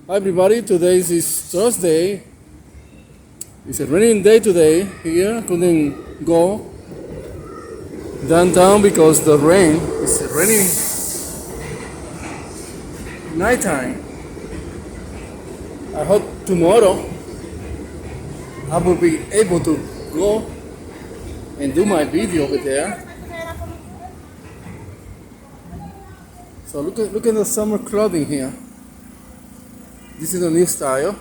Hi everybody, today is Thursday. It's a raining day today here. Couldn't go downtown because the rain is raining nighttime. I hope tomorrow I will be able to go and do my video over there. So look at the summer clothing here. This is a new style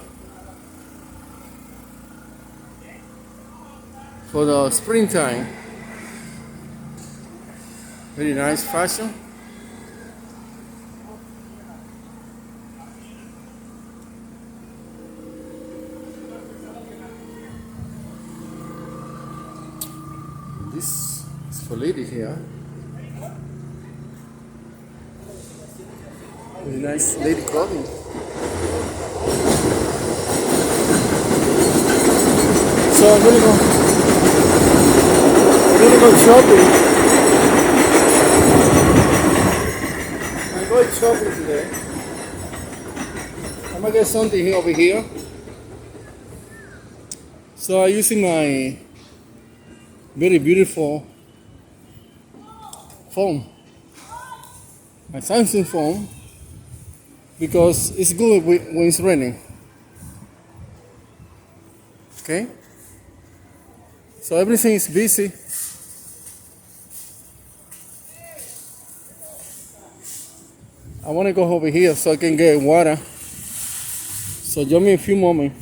for the springtime. Very nice fashion. This is for ladies here. Very nice lady clothing. So I'm gonna go shopping. I'm going shopping today. I'm gonna get something here over here. So I'm using my very beautiful phone, my Samsung phone, because it's good when it's raining. Okay? So everything is busy. I want to go over here so I can get water. So give me a few moments.